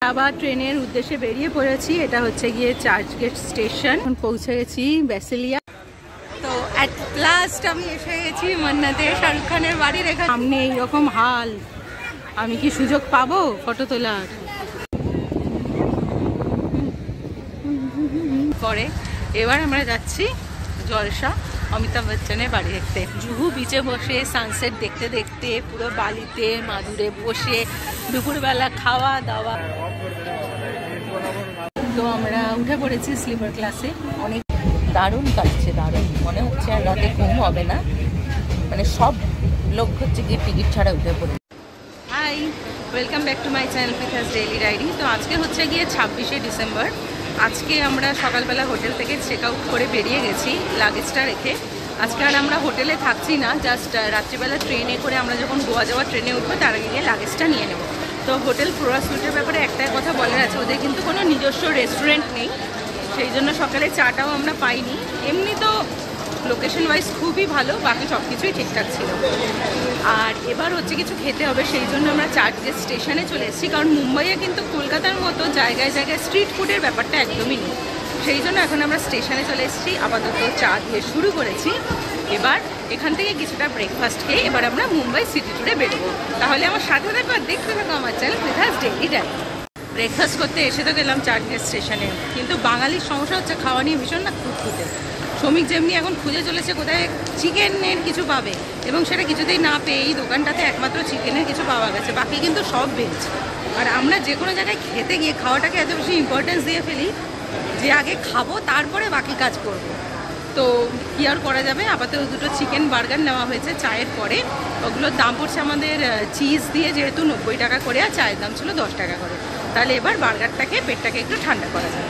আবার ট্রেনের উদ্দেশ্যে বেরিয়ে পড়েছি। এটা হচ্ছে গিয়ে চার্চগেট স্টেশন। এখন পৌঁছে গেছি ব্যাসিলিয়া। তো অ্যাট লাস্ট আমি এসে গেছি মান্নাতে, শাহরুখ খানের বাড়ির এখানে। সামনে এইরকম হাল, আমি কি সুযোগ পাবো ফটো তোলার? পরে এবার আমরা যাচ্ছি জলসা অমিতাভ বচ্চনের বাড়ি দেখতে। জুহু বিচে বসে সানসেট দেখতে দেখতে পুরো বালিতে মাদুরে বসে দুপুরবেলা খাওয়া দাওয়া। তো আমরা উঠে পড়েছি স্লিপার ক্লাসে। অনেক দারুণ কাটছে, দারুণ মনে হচ্ছে আর রাতে ঘুম হবে না। মানে সব লোক হচ্ছে গিয়ে টিকিট ছাড়া উঠে পড়ে। Hi, welcome back to my channel Pritha's daily diary. তো আজকে হচ্ছে গিয়ে 26শে ডিসেম্বর। আজকে আমরা সকালবেলা হোটেল থেকে চেক আউট করে বেরিয়ে গেছি লাগেজটা রেখে। আজকে আর আমরা হোটেলে থাকছি না, জাস্ট রাত্রিবেলা ট্রেনে করে আমরা যখন গোয়া যাওয়ার ট্রেনে উঠবো তার আগে গিয়ে লাগেজটা নিয়ে নেব। তো হোটেল ফ্লোরা সুইটের ব্যাপারে একটাই কথা বলার আছে, ওদের কিন্তু কোনো নিজস্ব রেস্টুরেন্ট নেই, সেই জন্য সকালে চাটাও আমরা পাইনি। এমনি তো লোকেশন ওয়াইজ খুবই ভালো, বাকি সব কিছুই ঠিকঠাক ছিল। আর এবার হচ্ছে কিছু খেতে হবে, সেই জন্য আমরা চার্চগেট স্টেশনে চলে এসেছি। কারণ মুম্বাইয়ে কিন্তু কলকাতার মতো জায়গায় জায়গায় স্ট্রিট ফুডের ব্যাপারটা একদমই নেই, সেই জন্য এখন আমরা স্টেশনে চলে এসেছি। আপাতত চা দিয়ে শুরু করেছি। এবার এখান থেকে কিছুটা ব্রেকফাস্ট খেয়ে এবার আমরা মুম্বাই সিটি ট্যুরে বেরোবো। তাহলে আমার সাথে থাকো আর দেখতে থাকো আমার channel Pritha's daily diary. Breakfast করতে এসে তো গেলাম চার্চগেট স্টেশনে, কিন্তু বাঙালির সমস্যা হচ্ছে খাওয়া নিয়ে ভীষণ না খুঁতখুঁতে। শ্রমিক যেমনি এখন খুঁজে চলেছে কোথায় চিকেনের কিছু পাবে, এবং সেটা কিছুতেই না পেয়ে এই দোকানটাতে একমাত্র চিকেনের কিছু পাওয়া গেছে, বাকি কিন্তু সব ভেজ। আর আমরা যে কোনো জায়গায় খেতে গিয়ে খাওয়াটাকে এত বেশি ইম্পর্টেন্স দিয়ে ফেলি যে আগে খাবো তারপরে বাকি কাজ করব। তো কী আর করা যাবে, আপাতত দুটো চিকেন বার্গার নেওয়া হয়েছে চায়ের পরে। ওগুলোর দাম পড়ছে আমাদের চিজ দিয়ে যেহেতু 90 টাকা করে, আর চায়ের দাম ছিল 10 টাকা করে। তাহলে এবার বার্গারটাকে পেটটাকে একটু ঠান্ডা করা যাবে।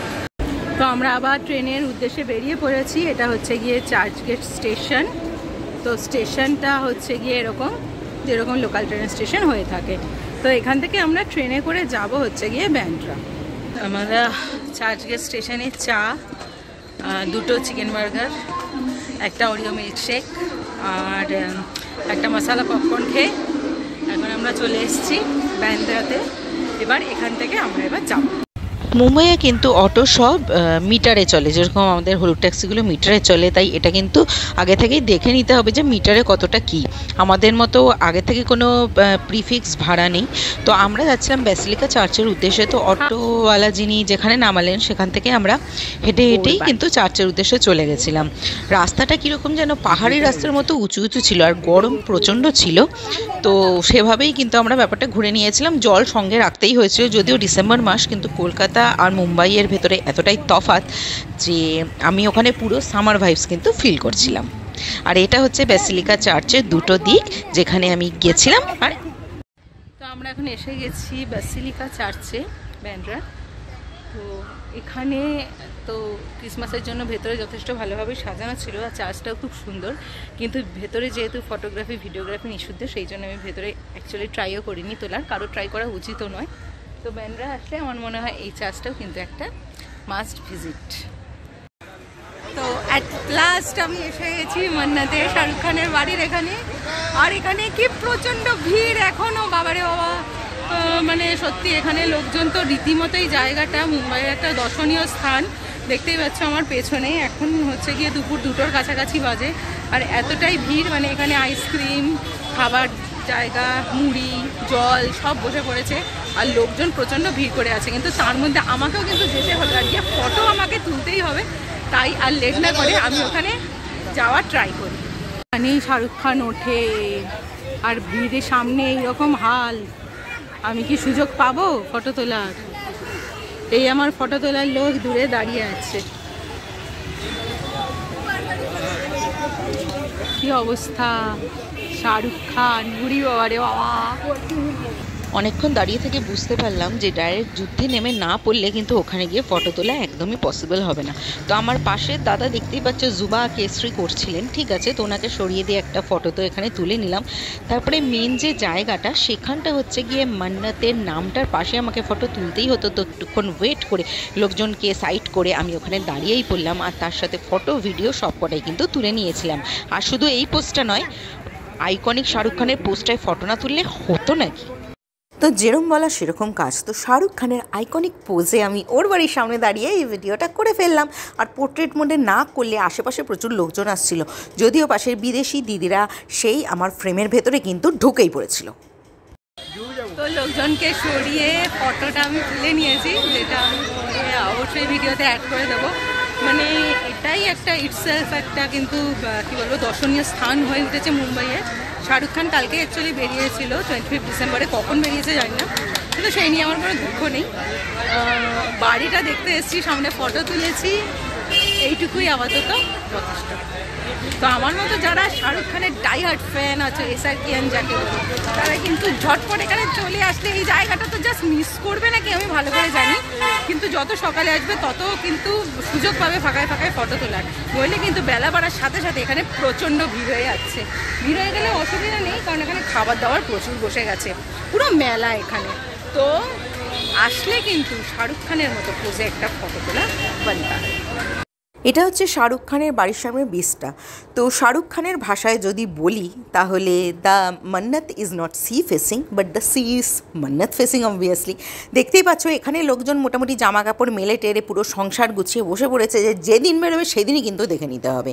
তো আমরা আবার ট্রেনের উদ্দেশ্যে বেরিয়ে পড়েছি। এটা হচ্ছে গিয়ে চার্চগেট স্টেশন। তো স্টেশনটা হচ্ছে গিয়ে এরকম, যেরকম লোকাল ট্রেনের স্টেশন হয়ে থাকে। তো এখান থেকে আমরা ট্রেনে করে যাব হচ্ছে গিয়ে ব্যান্ড্রা। আমরা চার্চগেট স্টেশনে চা, দুটো চিকেন বার্গার, একটা ওরিও মিল্কশেক আর একটা মশলা পপকর্ন খেয়ে এখন আমরা চলে এসেছি ব্যান্ড্রাতে। এবার এখান থেকে আমরা এবার যাব। মুম্বাইয়ে কিন্তু অটো সব মিটারে চলে, যেরকম আমাদের হলুদ ট্যাক্সিগুলো মিটারে চলে, তাই এটা কিন্তু আগে থেকেই দেখে নিতে হবে যে মিটারে কতটা কি। আমাদের মতো আগে থেকে কোনো প্রিফিক্স ভাড়া নেই। তো আমরা যাচ্ছিলাম ব্যাসিলিকা চার্চের উদ্দেশ্যে। তো অটোওয়ালা যিনি যেখানে নামালেন সেখান থেকে আমরা হেঁটে হেঁটেই কিন্তু চার্চের উদ্দেশ্যে চলে গেছিলাম। রাস্তাটা কীরকম যেন পাহাড়ি রাস্তার মতো উঁচু উঁচু ছিল, আর গরম প্রচণ্ড ছিল। তো সেভাবেই কিন্তু আমরা ব্যাপারটা ঘুরে নিয়েছিলাম। জল সঙ্গে রাখতেই হয়েছিল, যদিও ডিসেম্বর মাস, কিন্তু কলকাতা আর মুম্বাইয়ের ভেতরে এতটাই তফাৎ যে আমি ওখানে পুরো সামার ভাইবস কিন্তু ফিল করছিলাম। আর এটা হচ্ছে ব্যাসিলিকা চার্চের দুটো দিক যেখানে আমি গেছিলাম। আর তো আমরা এখন এসে গেছি ব্যাসিলিকা চার্চে ব্যান্ড্রা। তো এখানে তো ক্রিসমাসের জন্য ভেতরে যথেষ্ট ভালোভাবে সাজানো ছিল, আর চার্চটাও খুব সুন্দর। কিন্তু ভেতরে যেহেতু ফটোগ্রাফি ভিডিওগ্রাফি নিষিদ্ধ, সেই জন্য আমি ভেতরে অ্যাকচুয়ালি ট্রাইও করিনি তোলার, কারো ট্রাই করা উচিতও নয়। তো ব্যান্ড্রা আসলে আমার মনে হয় এই চার্চটাও কিন্তু একটা মাস্ট ভিজিট। তো অ্যাট লাস্ট আমি এসে গেছি মান্নাতে, শাহরুখ খানের বাড়ির এখানে। আর এখানে কি প্রচণ্ড ভিড় এখনও, বাবারে বাবা। মানে সত্যি এখানে লোকজন তো রীতিমতোই, জায়গাটা মুম্বাইয়ের একটা দর্শনীয় স্থান। দেখতেই পাচ্ছ আমার পেছনে, এখন হচ্ছে গিয়ে দুপুর 2টোর কাছাকাছি বাজে, আর এতটাই ভিড়। মানে এখানে আইসক্রিম, খাবার জায়গা, মুড়ি, জল সব বসে পড়েছে, আর লোকজন প্রচণ্ড ভিড় করে আছে। কিন্তু তার মধ্যে আমাকেও কিন্তু যেতে হবে, আর গিয়ে ফটো আমাকে তুলতেই হবে। তাই আর লেট না করে আমি ওখানে যাওয়ার ট্রাই করি। এখানেই শাহরুখ খান ওঠে, আর ভিড়ের সামনে এইরকম হাল, আমি কি সুযোগ পাবো ফটো তোলার? এই আমার ফটো তোলার লোক দূরে দাঁড়িয়ে আছে। কি অবস্থা, শাহরুখ খান, বুড়ি বাবা রে বাবা। অনেকক্ষণ দাঁড়িয়ে থেকে বুঝতে পারলাম যে ডাইরেক্ট যুদ্ধে নেমে না পড়লে কিন্তু ওখানে গিয়ে ফটো তোলা একদমই পসিবল হবে না। তো আমার পাশে দাদা দেখতেই পাচ্ছ জুবা কেসরি করছিলেন, ঠিক আছে, তো ওনাকে সরিয়ে দিয়ে একটা ফটো তো এখানে তুলে নিলাম। তারপরে মেন যে জায়গাটা সেখানটা হচ্ছে গিয়ে মান্নাতের নামটার পাশে আমাকে ফটো তুলতেই হতো। তো একটুক্ষণ ওয়েট করে লোকজনকে সাইড করে আমি ওখানে দাঁড়িয়েই পড়লাম, আর তার সাথে ফটো ভিডিও সব কটাই কিন্তু তুলে নিয়েছিলাম। আর শুধু এই পোস্টটা নয়, আইকনিক শাহরুখ খানের পোস্টায় ফটো না তুললে হতো নাকি। তো যেরকম বলা সেরকম কাজ। তো শাহরুখ খানের আইকনিক পোজে আমি ওর বাড়ির সামনে দাঁড়িয়ে এই ভিডিওটা করে ফেললাম। আর পোর্ট্রেট মোডে না করলে আশেপাশে প্রচুর লোকজন আসছিল, যদিও পাশের বিদেশি দিদিরা সেই আমার ফ্রেমের ভেতরে কিন্তু ঢুকেই পড়েছিল। তো লোকজনকে সরিয়ে ফটোটা আমি তুলে নিয়েছি, যেটা আমি অবশ্যই ভিডিওতে অ্যাড করে দেবো। মানে এটাই একটা ইটসেলফ একটা কিন্তু কী বলবো দর্শনীয় স্থান হয়ে উঠেছে মুম্বাইয়ে। শাহরুখ খান কালকে অ্যাকচুয়ালি বেরিয়েছিল 25 ডিসেম্বরে, কখন বেরিয়েছে জানি না, কিন্তু সেই নিয়ে আমার কোনো দুঃখ নেই। বাড়িটা দেখতে এসেছি, সামনে ফটো তুলেছি, এইটুকুই আপাতত যথেষ্ট। তো আমার মতো যারা শাহরুখ খানের ডাইহার্ট ফ্যান আছে, এসআরকিয়ান যাকে বলে, তারা কিন্তু ঝটপট এখানে চলে আসলে এই জায়গাটা তো জাস্ট মিস করবে নাকি আমি ভালো করে জানি, কিন্তু যত সকালে আসবে তত কিন্তু সুযোগ পাবে ফাঁকায় ফাঁকায় ফটো তোলার। নইলে কিন্তু বেলা বাড়ার সাথে সাথে এখানে প্রচণ্ড ভিড় হয়ে যাচ্ছে। ভিড় হয়ে গেলে অসুবিধা নেই, কারণ এখানে খাবার দাবার প্রচুর বসে গেছে, পুরো মেলা এখানে। তো আসলে কিন্তু শাহরুখ খানের মতো পোজে একটা ফটো তোলা বানতা। এটা হচ্ছে শাহরুখ খানের বাড়ির সামনে বিচটা। তো শাহরুখ খানের ভাষায় যদি বলি তাহলে the Mannat is not sea facing but the sea is Mannat facing obviously. দেখতেই পাচ্ছ এখানে লোকজন মোটামুটি জামা কাপড় মেলে টেরে পুরো সংসার গুছিয়ে বসে পড়েছে, যে যেদিন বেরোবে সেদিনই কিন্তু দেখে নিতে হবে।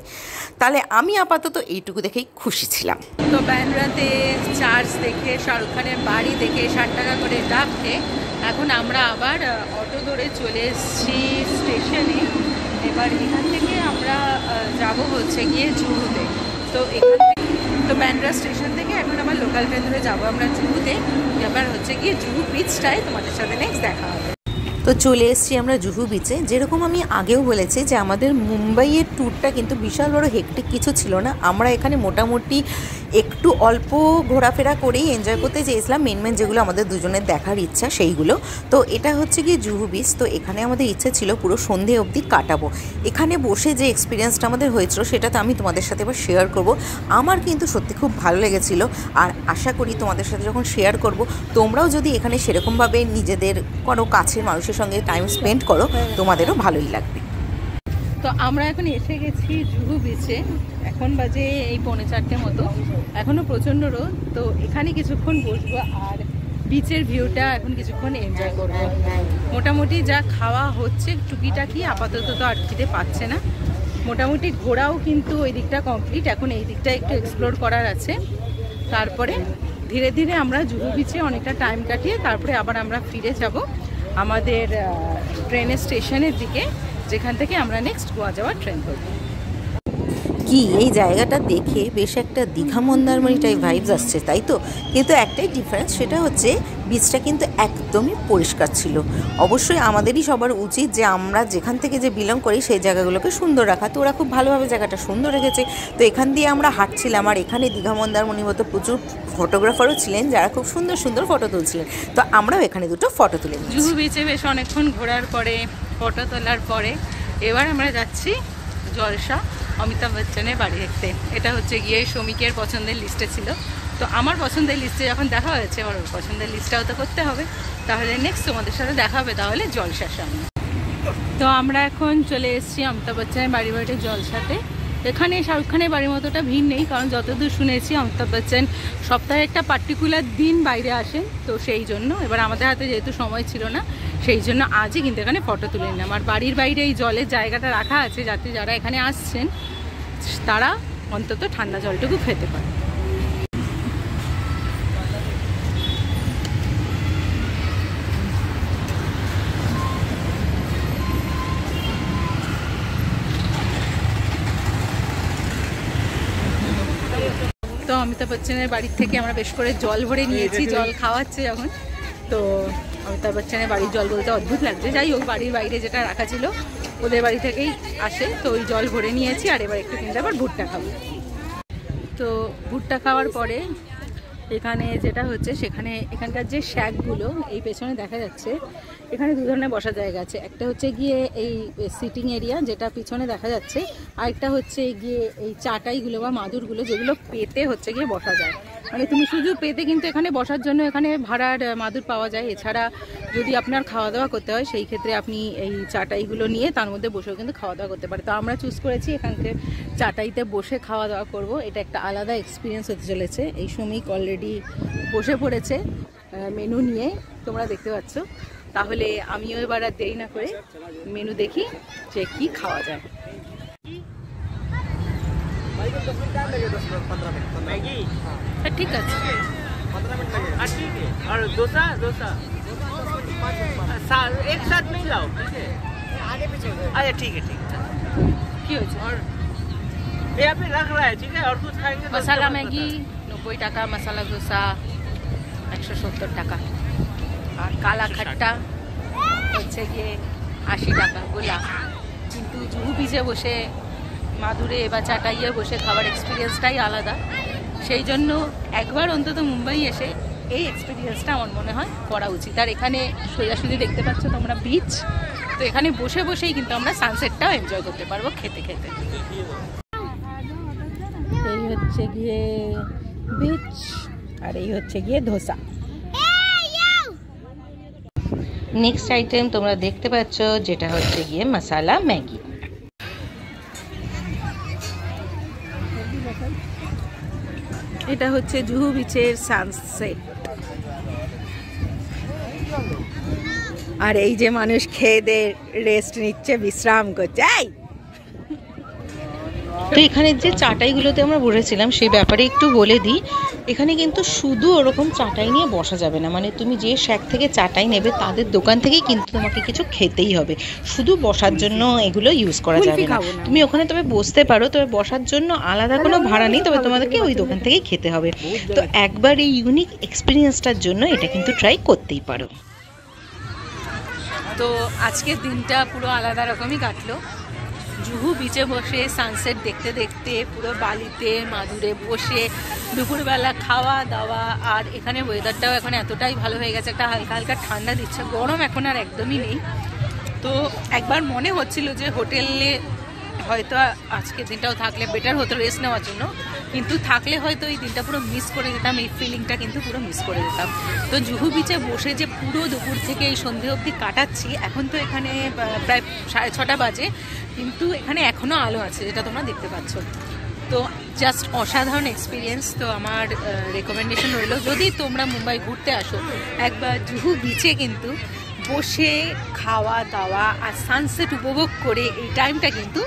তাহলে আমি আপাতত এইটুকু দেখেই খুশি ছিলাম। তো ব্যান্ডরাতে চার্জ দেখে, শাহরুখ খানের বাড়ি দেখে 60 টাকা করে ডাকতে এখন আমরা আবার অটো ধরে চলে এসেছি স্টেশনে। এবার এখান থেকে আমরা যাব হচ্ছে গিয়ে জুহুতে। তো এখান থেকে তো ব্যান্ডরা স্টেশন থেকে এখন আবার লোকাল ট্রেন ধরে যাবো আমরা জুহুতে। এবার হচ্ছে গিয়ে জুহু বিচটায় তোমাদের সাথে নেক্সট দেখা হবে। তো চলে এসেছি আমরা জুহু বিচে। যেরকম আমি আগেও বলেছি যে আমাদের মুম্বাইয়ের ট্যুরটা কিন্তু বিশাল বড় হেক্টিক কিছু ছিল না। আমরা এখানে মোটামুটি একটু অল্প ঘোরাফেরা করেই এনজয় করতে চেয়েছিলাম, মেন যেগুলো আমাদের দুজনের দেখার ইচ্ছা সেইগুলো। তো এটা হচ্ছে গিয়ে জুহু বিচ। তো এখানে আমাদের ইচ্ছে ছিল পুরো সন্ধে অবধি কাটাবো। এখানে বসে যে এক্সপিরিয়েন্সটা আমাদের হয়েছিল সেটা তো আমি তোমাদের সাথে এবার শেয়ার করব। আমার কিন্তু সত্যি খুব ভালো লেগেছিল, আর আশা করি তোমাদের সাথে যখন শেয়ার করব তোমরাও যদি এখানে সেরকমভাবে নিজেদের কোনো কাছের মানুষের সঙ্গে টাইম স্পেন্ড করো তোমাদেরও ভালোই লাগবে। তো আমরা এখন এসে গেছি জুহু বিচে। এখন বাজে এই 3:45 মতো, এখনও প্রচণ্ড রোদ। তো এখানে কিছুক্ষণ বসবো আর বিচের ভিউটা এখন কিছুক্ষণ এনজয় করবো। মোটামুটি যা খাওয়া হচ্ছে টুকিটাকি, আপাতত তো আর খিদে পাচ্ছে না। মোটামুটি ঘোরাও কিন্তু ওই দিকটা কমপ্লিট, এখন এই দিকটা একটু এক্সপ্লোর করার আছে। তারপরে ধীরে ধীরে আমরা জুহু বিচে অনেকটা টাইম কাটিয়ে তারপরে আবার আমরা ফিরে যাব আমাদের ট্রেনের স্টেশনের দিকে, যেখান থেকে আমরা নেক্সট গোয়া যাওয়ার ট্রেন ধরব। কি এই জায়গাটা দেখে বেশ একটা দীঘা মন্দারমণি টাইপ ভাইবস আসছে, তাই তো? কিন্তু একটাই ডিফারেন্স, সেটা হচ্ছে বিচটা কিন্তু একদমই পরিষ্কার ছিল। অবশ্যই আমাদেরই সবার উচিত যে আমরা যেখান থেকে যে বিলং করি সেই জায়গাগুলোকে সুন্দর রাখা। তো ওরা খুব ভালোভাবে জায়গাটা সুন্দর রেখেছে। তো এখান দিয়ে আমরা হাঁটছিলাম, আর এখানে দীঘা মন্দারমণি মতো প্রচুর ফটোগ্রাফারও ছিলেন যারা খুব সুন্দর সুন্দর ফটো তুলছিলেন। তো আমরাও এখানে দুটো ফটো তুলে নিয়েছি। জুহু বিচে বেশ অনেকক্ষণ ঘোরার পরে, ফটো তোলার পরে এবার আমরা যাচ্ছি জলসা অমিতাভ বচ্চনের বাড়ি দেখতে। এটা হচ্ছে গিয়ে শ্রমিকের পছন্দের লিস্টে ছিল। তো আমার পছন্দের লিস্টে যখন দেখা হয়েছে, আমার পছন্দের লিস্টটাও তো করতে হবে। তাহলে নেক্সট তোমাদের সাথে দেখা হবে তাহলে জলসার সামনে। তো আমরা এখন চলে এসেছি অমিতাভ বচ্চনের বাড়িতে জলসাতে। এখানে শাহরুখ খানের বাড়ির মতোটা ভিড় নেই, কারণ যতদূর শুনেছি অমিতাভ বচ্চন সপ্তাহে একটা পার্টিকুলার দিন বাইরে আসেন। তো সেই জন্য এবার আমাদের হাতে যেহেতু সময় ছিল না, সেই জন্য আজই কিন্তু এখানে ফটো তুলে নিলাম। আর বাড়ির বাইরে এই জলের জায়গাটা রাখা আছে যাতে যারা এখানে আসছেন তারা অন্তত ঠান্ডা জলটুকু খেতে পারে। তো অমিতাভ বচ্চনের বাড়ির থেকে আমরা বেশ করে জল ভরে নিয়েছি, জল খাওয়াচ্ছে যখন। তো অমিতাভ বচ্চনের বাড়ির জল বলতে অদ্ভুত লাগছে, যাই হোক বাড়ির বাইরে যেটা রাখা ছিল ওদের বাড়ি থেকেই আসে। তো ওই জল ভরে নিয়েছি, আর এবার একটু কিন্তু আবার ভুট্টা খাবো। তো ভুট্টা খাওয়ার পরে এখানে যেটা হচ্ছে সেখানে এখানকার যে শ্যাকগুলো এই পেছনে দেখা যাচ্ছে, এখানে দু ধরনের বসার জায়গা আছে। একটা হচ্ছে গিয়ে এই সিটিং এরিয়া যেটা পিছনে দেখা যাচ্ছে, আর একটা হচ্ছে গিয়ে এই চাটাইগুলো বা মাদুরগুলো যেগুলো পেতে হচ্ছে গিয়ে বসা যায়। মানে তুমি শুধু পেতে কিন্তু এখানে বসার জন্য এখানে ভাড়ার মাদুর পাওয়া যায়। এছাড়া যদি আপনার খাওয়া দাওয়া করতে হয় সেই ক্ষেত্রে আপনি এই চাটাইগুলো নিয়ে তার মধ্যে বসেও কিন্তু খাওয়া দাওয়া করতে পারে। তো আমরা চুজ করেছি এখানকে চাটাইতে বসে খাওয়া দাওয়া করব। এটা একটা আলাদা এক্সপিরিয়েন্স হতে চলেছে। এই শ্রমিক অলরেডি বসে পড়েছে মেনু নিয়ে, তোমরা দেখতে পাচ্ছ। তাহলে আমিও এবার আর দেরি না করে মেনু দেখি যে কি খাওয়া যায়। ঠিক আছে, और डोसा डोसा एक साथ नहीं लाओ, ठीक है? अच्छा ठीक है ठीक है। কি হয়েছে? और यहाँ पे रख रहा है, ठीक है? और कुछ खाएंगे तो মশলা उसके बाद ম্যাগি 90 টাকা, মশলা ডোসা 170 টাকা, আর কালা খাট্টা হচ্ছে গিয়ে 80 টাকা গোলা। কিন্তু জুহু বিচে বসে মাদুরে বা চাটাইয়ে বসে খাবার এক্সপিরিয়েন্সটাই আলাদা। সেই জন্য একবার অন্তত মুম্বাই এসে এই এক্সপিরিয়েন্সটা আমার মনে হয় করা উচিত। আর এখানে সোজাসুজি দেখতে পাচ্ছ তোমরা বিচ, তো এখানে বসে বসেই কিন্তু আমরা সানসেটটাও এনজয় করতে পারবো খেতে খেতে। এই হচ্ছে গিয়ে বিচ আর এই হচ্ছে গিয়ে ধোসা। নেক্সট আইটেম তোমরা দেখতে পাচ্ছ যেটা হচ্ছে গিয়ে মশালা ম্যাগি। এটা হচ্ছে জুহু বিচের সানসেট। আর এই যে মানুষ খেয়ে দিয়ে রেস্ট নিচ্ছে, বিশ্রাম করছে। তো এখানে যে চাটাইগুলোতে আমরা বসেছিলাম সেই ব্যাপারে একটু বলে দিই। এখানে কিন্তু শুধু ওরকম চাটাই নিয়ে বসা যাবে না, মানে তুমি যে শ্যাক থেকে চাটাই নেবে তাদের দোকান থেকেই কিন্তু তোমাকে কিছু খেতেই হবে। শুধু বসার জন্য এগুলো ইউজ করা যাবে না। তুমি ওখানে তবে বসতে পারো, তবে বসার জন্য আলাদা কোনো ভাড়া নেই, তবে তোমাদেরকে ওই দোকান থেকেই খেতে হবে। তো একবার এই ইউনিক এক্সপিরিয়েন্সটার জন্য এটা কিন্তু ট্রাই করতেই পারো। তো আজকের দিনটা পুরো আলাদা রকমই কাটলো। জুহু বিচে বসে সানসেট দেখতে দেখতে, পুরো বালিতে মাদুরে বসে দুপুরবেলা খাওয়া দাওয়া। আর এখানে ওয়েদারটাও এখন এতটাই ভালো হয়ে গেছে, একটা হালকা হালকা ঠান্ডা দিচ্ছে, গরম এখন আর একদমই নেই। তো একবার মনে হচ্ছিল যে হোটেলে হয়তো আজকের দিনটাও থাকলে বেটার হতো রেস্ট নেওয়ার জন্য, কিন্তু থাকলে হয়তো এই দিনটা পুরো মিস করে যেতাম, এই ফিলিংটা কিন্তু পুরো মিস করে যেতাম। তো জুহু বিচে বসে যে পুরো দুপুর থেকে এই সন্ধে অবধি কাটাচ্ছি, এখন তো এখানে প্রায় 6:30 বাজে, কিন্তু এখানে এখনও আলো আছে যেটা তোমরা দেখতে পাচ্ছ। তো জাস্ট অসাধারণ এক্সপিরিয়েন্স। তো আমার রেকমেন্ডেশন রইল, যদি তোমরা মুম্বাই ঘুরতে আসো একবার জুহু বিচে কিন্তু বসে খাওয়া দাওয়া আর সানসেট উপভোগ করে এই টাইমটা কিন্তু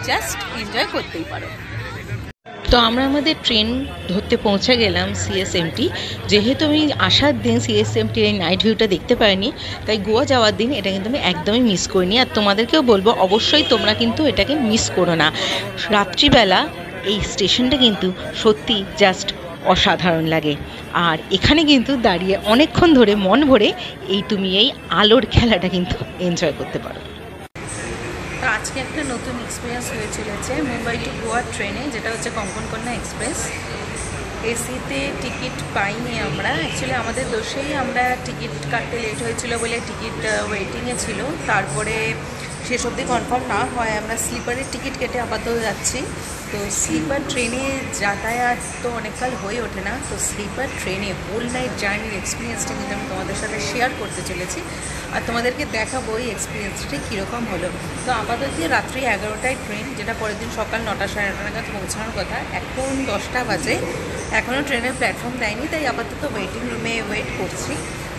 জাস্ট এনজয় করতেই পারো। তো আমরা আমাদের ট্রেন ধরতে পৌঁছে গেলাম সিএসএমটি। যেহেতু আমি আসার দিন সিএসএমটির এই নাইট ভিউটা দেখতে পাইনি, তাই গোয়া যাওয়ার দিন এটা কিন্তু আমি একদমই মিস করিনি। আর তোমাদেরকেও বলবো অবশ্যই তোমরা কিন্তু এটাকে মিস করো না। রাত্রিবেলা এই স্টেশনটা কিন্তু সত্যি জাস্ট অসাধারণ লাগে। আর এখানে কিন্তু দাঁড়িয়ে অনেকক্ষণ ধরে মন ভরে তুমি এই আলোর খেলাটা কিন্তু এনজয় করতে পারো। তো আজকে একটা নতুন এক্সপিরিয়েন্স হয়ে চলেছে মুম্বাই টু গোয়া ট্রেনে, যেটা হচ্ছে কঙ্কন কন্যা এক্সপ্রেস। এসিতে টিকিট পাইনি আমরা, অ্যাকচুয়ালি আমাদের দোষেই আমরা টিকিট কাটতে লেট হয়েছিল বলে টিকিট ওয়েটিংয়ে ছিল। তারপরে শেষ অবধি কনফার্ম না হয় আমরা স্লিপারের টিকিট কেটে আপাতত যাচ্ছি। তো স্লিপার ট্রেনে যাতায়াত তো অনেককাল হয়ে ওঠে না, তো স্লিপার ট্রেনে হোল নাইট জার্নির এক্সপিরিয়েন্সটা কিন্তু আমি তোমাদের সাথে শেয়ার করতে চলেছি আর তোমাদেরকে দেখাবো এই এক্সপিরিয়েন্সটা কীরকম হলো। তো আমাদের যে রাত্রি 11টায় ট্রেন, যেটা পরের দিন সকাল 9টা 9:30 নাগাদ পৌঁছানোর কথা, এখন 10টা বাজে, এখনও ট্রেনের প্ল্যাটফর্ম দেয়নি, তাই আপাতত ওয়েটিং রুমে ওয়েট করছি।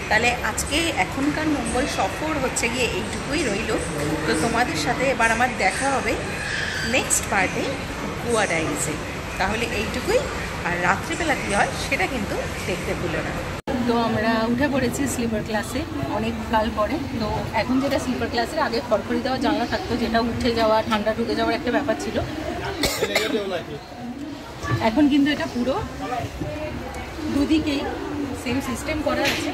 তাহলে আজকে এখনকার মুম্বাই সফর হচ্ছে গিয়ে এইটুকুই রইল। তো তোমাদের সাথে এবার আমার দেখা হবে নেক্সট পার্টে গোয়া ডাইরিজে। তাহলে এইটুকুই, আর রাত্রিবেলা কী হয় সেটা কিন্তু দেখতে ভুলো না। তো আমরা উঠে পড়েছি স্লিপার ক্লাসে অনেক কাল পরে। তো এখন যেটা স্লিপার ক্লাসের আগে খড়খড়ি দেওয়া জানলা থাকতো, যেটা উঠে যাওয়া ঠান্ডা ঢুকে যাওয়ার একটা ব্যাপার ছিল, এখন কিন্তু এটা পুরো দুদিকেই সেম সিস্টেম করা আছে,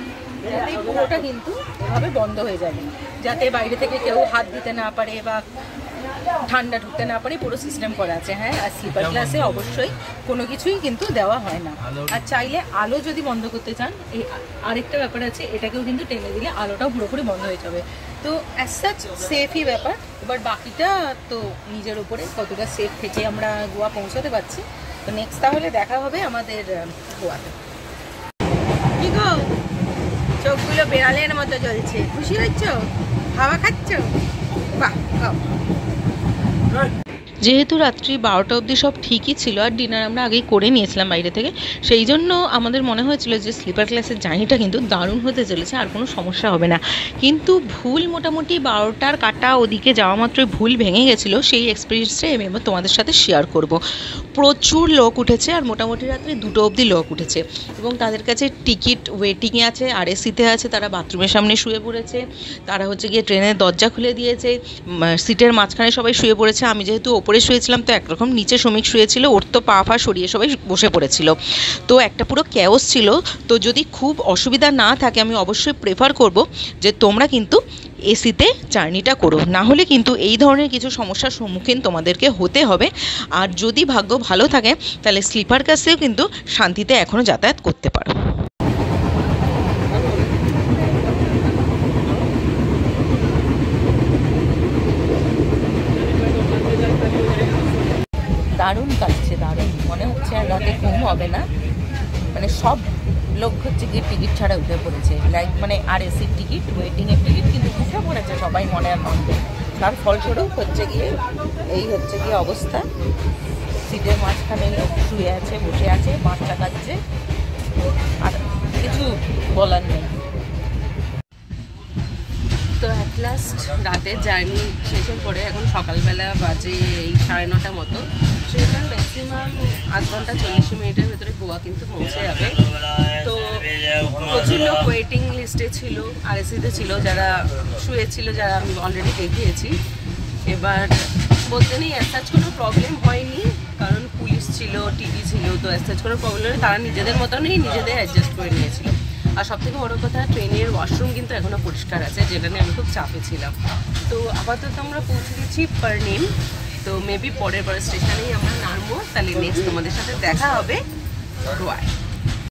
যাতে পুরোটা কিন্তু এভাবে বন্ধ হয়ে যাবে, যাতে বাইরে থেকে কেউ হাত দিতে না পারে বা ঠান্ডা ঢুকতে না পারে, পুরো সিস্টেম করা আছে। হ্যাঁ, আর স্লিপার ক্লাসে অবশ্যই কোনো কিছুই কিন্তু দেওয়া হয় না। আর চাইলে আলো যদি বন্ধ করতে চান, এই আরেকটা ব্যাপার আছে, এটাকেও কিন্তু টেনে দিলে আলোটাও পুরোপুরি বন্ধ হয়ে যাবে। তো অ্যাজ সাচ সেফই ব্যাপার। এবার বাকিটা তো নিজের উপরে কতটা সেফ থেকে আমরা গোয়া পৌঁছাতে পারছি তো নেক্সট তাহলে দেখা হবে আমাদের গোয়াতে। কি গো, চোখগুলো বেড়ালের মতো জ্বলছে, খুশি হচ্ছ? হাওয়া খাচ্ছ? বাহ, খাও। যেহেতু রাত্রি 12টা অবধি সব ঠিকই ছিল আর ডিনার আমরা আগেই করে নিয়েছিলাম বাইরে থেকে, সেই জন্য আমাদের মনে হয়েছিল যে স্লিপার ক্লাসের জার্নিটা কিন্তু দারুণ হতে চলেছে, আর কোনো সমস্যা হবে না। কিন্তু ভুল মোটামুটি 12টার কাটা ওদিকে যাওয়া মাত্রই ভুল ভেঙে গেছিলো। সেই এক্সপিরিয়েন্সটাই আমি এবার তোমাদের সাথে শেয়ার করব। প্রচুর লোক উঠেছে আর মোটামুটি রাত্রে 2টো অবধি লোক উঠেছে, এবং তাদের কাছে টিকিট ওয়েটিংয়ে আছে, আরএসিতে আছে, তারা বাথরুমের সামনে শুয়ে পড়েছে, তারা হচ্ছে গিয়ে ট্রেনের দরজা খুলে দিয়েছে, সিটের মাঝখানে সবাই শুয়ে পড়েছে। আমি যেহেতু ওপরে শুয়েছিলাম তো একরকম, নিচে শ্রমিক শুয়েছিল, ওর তো পা ফা সরিয়ে সবাই বসে পড়েছিল। তো একটা পুরো ক্যাওস ছিল। তো যদি খুব অসুবিধা না থাকে আমি অবশ্যই প্রেফার করব যে তোমরা কিন্তু এসিতে জার্নিটা করো, না হলে কিন্তু এই ধরনের কিছু সমস্যার সম্মুখীন তোমাদেরকে হতে হবে। আর যদি ভাগ্য ভালো থাকে তাহলে স্লিপার ক্লাসেও কিন্তু শান্তিতে এখনও যাতায়াত করতে পারো। দারুণ কাটছে, দারুণ মনে হচ্ছে আর রাতে ঘুম হবে না। মানে সব লোক হচ্ছে গিয়ে টিকিট ছাড়া উঠে পড়েছে, লাইক মানে আরএসির টিকিট, ওয়েটিংয়ের টিকিট কিন্তু উঠে পড়েছে সবাই মনের মধ্যে। তার ফলস্বরূপ হচ্ছে গিয়ে এই হচ্ছে গিয়ে অবস্থা। সিটের মাঝখানে লোক শুয়ে আছে, বসে আছে, বাচ্চা কাচ্ছে, আর কিছু বলার নেই। তো অ্যাট লাস্ট রাতের জার্নি শেষের পরে এখন সকালবেলা বাজে এই 9:30 মতো। সেখানে ম্যাক্সিমাম 8 ঘন্টা 40 মিনিটের ভেতরে গোয়া কিন্তু পৌঁছে যাবে। তো প্রচুর লোক ওয়েটিং লিস্টে ছিল, আরএসিতে ছিল, যারা শুয়েছিল, যারা আমি অলরেডি দেখিয়েছি। এবার বলতে নেই অ্যাসাচ কোনো প্রবলেম হয়নি, কারণ পুলিশ ছিল, টিভি ছিল, তো অ্যাসাচ কোনো প্রবলেম নেই, তারা নিজেদের মতনই নিজেদের অ্যাডজাস্ট করে নিয়েছিল। আর সবথেকে বড় কথা, ট্রেনের ওয়াশরুম কিন্তু এখনও পরিষ্কার আছে, যেটা নিয়ে আমি খুব চাপে ছিলাম। তো আপাতত আমরা পৌঁছে গেছি পারনিম। তো মেবি পরের স্টেশনেই আমরা নামবো, তাহলে নেক্সট তোমাদের সাথে দেখা হবে গোয়ায়।